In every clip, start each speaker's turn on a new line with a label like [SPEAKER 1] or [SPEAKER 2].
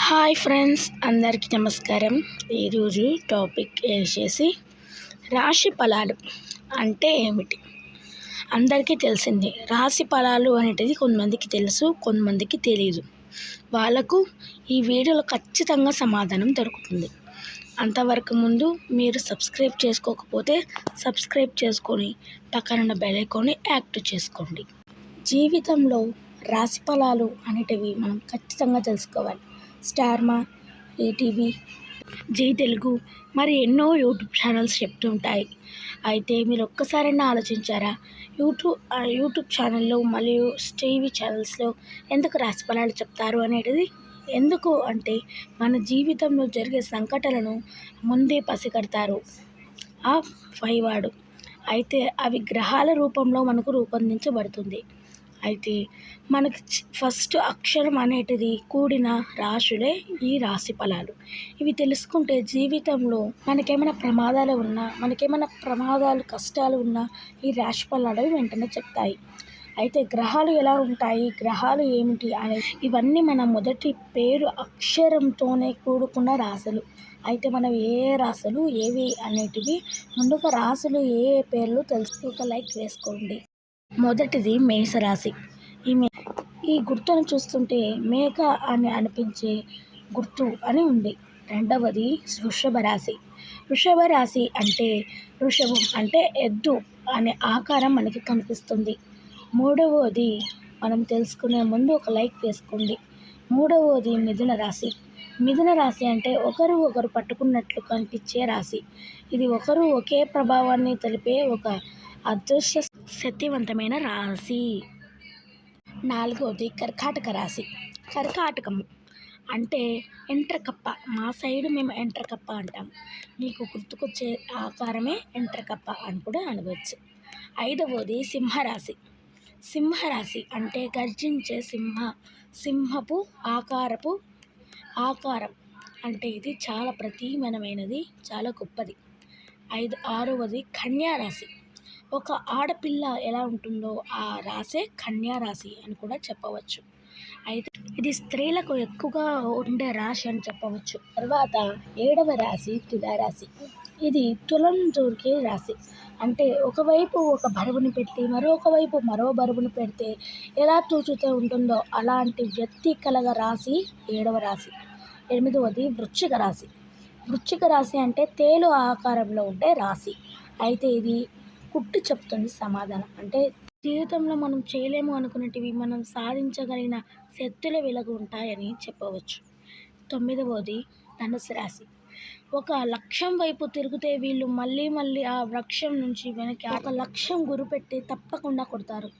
[SPEAKER 1] Hi friends, అందరికీ నమస్కారం. ఈరోజు టాపిక్ వచ్చేసి రాశి ఫలాలు అంటే ఏమిటి? అందరికీ తెలిసిందే. రాశి ఫలాలు అనేటిది కొంతమందికి తెలుసు, కొంతమందికి తెలియదు. వాళ్ళకు ఈ వీడియోలో ఖచ్చితంగా సమాధానం దొరుకుతుంది. అంతవరకు ముందు మీరు సబ్స్క్రైబ్ చేసుకోకపోతే సబ్స్క్రైబ్ చేసుకొని పక్కన బెల్ ఐకాన్ని యాక్టివ్ చేసుకోండి. జీవితంలో రాశి ఫలాలు అనేటివి మనం ఖచ్చితంగా తెలుసుకోవాలి. స్టార్మా, ఈటీవీ, జీ తెలుగు మరి ఎన్నో యూట్యూబ్ ఛానల్స్ చెప్తుంటాయి. అయితే మీరు ఒక్కసారైనా ఆలోచించారా? యూట్యూబ్ ఛానల్లో మరియు టీవీ ఛానల్స్లో ఎందుకు రాశి ఫలాలు చెప్తారు అనేది? ఎందుకు అంటే మన జీవితంలో జరిగే సంఘటనలను ముందే పసిగడతారు ఆ పైవాడు. అయితే అవి గ్రహాల రూపంలో మనకు రూపొందించబడుతుంది. అయితే మనకి ఫస్ట్ అక్షరం అనేటిది కూడిన రాశులే ఈ రాశి ఫలాలు. ఇవి తెలుసుకుంటే జీవితంలో మనకేమైనా కష్టాలు ఉన్నా ఈ రాశి ఫలాలు వెంటనే చెప్తాయి. అయితే గ్రహాలు ఎలా ఉంటాయి, గ్రహాలు ఏమిటి అనేది ఇవన్నీ మన మొదటి పేరు అక్షరంతోనే కూడుకున్న రాశులు. అయితే మనం ఏ రాశులు ఏవి అనేటివి ముందుగా రాశులు ఏ పేర్లు తెలుసు. ఒక లైక్ వేసుకోండి. మొదటిది మేషరాశి. ఈ గుర్తును చూస్తుంటే మేక అని అనిపించే గుర్తు అని ఉంది. రెండవది వృషభ రాశి. వృషభ రాశి అంటే వృషభం అంటే ఎద్దు అనే ఆకారం మనకి కనిపిస్తుంది. మూడవది మనం తెలుసుకునే ముందు ఒక లైక్ వేసుకోండి. మూడవది మిథున రాశి. మిథున రాశి అంటే ఒకరు పట్టుకున్నట్లు కనిపించే రాశి. ఇది ఒకరు ఒకే ప్రభావాన్ని తెలిపే ఒక అదృష్ట శక్తివంతమైన రాశి. నాలుగవది కర్కాటక రాశి. కర్కాటకము అంటే ఎంట్రకప్ప. మా సైడు మేము ఎంట్రకప్ప అంటాం. మీకు గుర్తుకొచ్చే ఆకారమే ఎంట్రకప్ప అని కూడా అనవచ్చు. ఐదవది సింహరాశి. సింహరాశి అంటే గర్జించే సింహపు ఆకారం అంటే ఇది చాలా ప్రతీకమైనది, చాలా గొప్పది. ఆరవది కన్యారాశి. ఒక ఆడపిల్ల ఎలా ఉంటుందో ఆ రాశే కన్యారాశి అని కూడా చెప్పవచ్చు. అయితే ఇది స్త్రీలకు ఎక్కువగా ఉండే రాశి అని చెప్పవచ్చు. తర్వాత ఏడవ రాశి తులారాశి. ఇది తులం దొరికే రాశి. అంటే ఒకవైపు ఒక బరువుని పెట్టి మరొక వైపు మరో బరువును పెడితే ఎలా తూచుతూ ఉంటుందో అలాంటి వ్యక్తి కలగ రాశి ఏడవ రాశి. ఎనిమిదవది వృశ్చిక రాశి. వృశ్చిక రాశి అంటే తేలు ఆకారంలో ఉండే రాశి. అయితే ఇది కుట్టు చెప్తుంది సమాధానం. అంటే జీవితంలో మనం చేయలేము అనుకున్నటివి మనం సాధించగలిగిన శక్తుల వెలుగు ఉంటాయని చెప్పవచ్చు. తొమ్మిదవది ధనుసు రాశి. ఒక లక్ష్యం వైపు తిరిగితే వీళ్ళు మళ్ళీ ఆ లక్ష్యం నుంచి వెనక్కి ఒక లక్ష్యం గురిపెట్టి తప్పకుండా కొడతారు.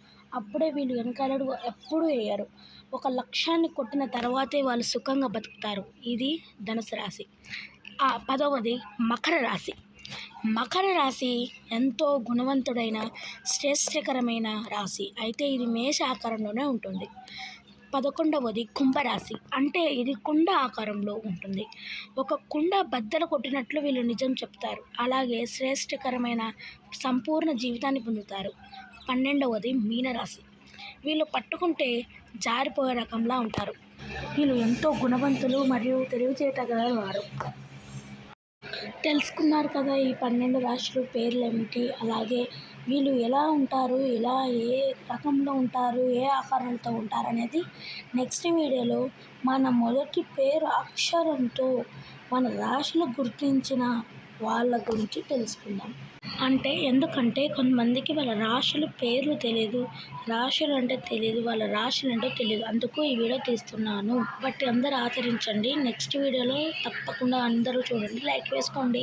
[SPEAKER 1] అప్పుడే వీళ్ళు వెనకాలడు ఎప్పుడూ వేయరు. ఒక లక్ష్యాన్ని కొట్టిన తర్వాతే వాళ్ళు సుఖంగా బతుకుతారు. ఇది ధనుసు రాశి. 10వది మకర రాశి. మకర రాశి ఎంతో గుణవంతుడైన శ్రేష్టకరమైన రాశి. అయితే ఇది మేష ఆకారంలోనే ఉంటుంది. 11వది కుంభరాశి. అంటే ఇది కుండ ఆకారంలో ఉంటుంది. ఒక కుండ బద్దలు కొట్టినట్లు వీళ్ళు నిజం చెప్తారు. అలాగే శ్రేష్టకరమైన సంపూర్ణ జీవితాన్ని పొందుతారు. 12వది మీనరాశి. వీళ్ళు పట్టుకుంటే జారిపోయే రకంలా ఉంటారు. వీళ్ళు ఎంతో గుణవంతులు మరియు తెలివితేటగల వారు. తెలుసుకున్నారు కదా ఈ 12 రాశులు పేర్లు ఏమిటి, అలాగే వీళ్ళు ఎలా ఉంటారు, ఏ రకంలో ఉంటారు, ఏ ఆకారంతో ఉంటారు అనేది నెక్స్ట్ వీడియోలో మన మొదటి పేరు అక్షరంతో మన రాశులు గుర్తించిన వాళ్ళ గురించి తెలుసుకుందాం. ఎందుకంటే కొంతమందికి వాళ్ళ రాశుల పేర్లు తెలియదు, రాశులు అంటే తెలియదు, వాళ్ళ రాశులు అంటే తెలియదు. అందుకు ఈ వీడియో తీస్తున్నాను. బట్ అందరూ ఆచరించండి. నెక్స్ట్ వీడియోలో తప్పకుండా అందరూ చూడండి, లైక్ వేసుకోండి.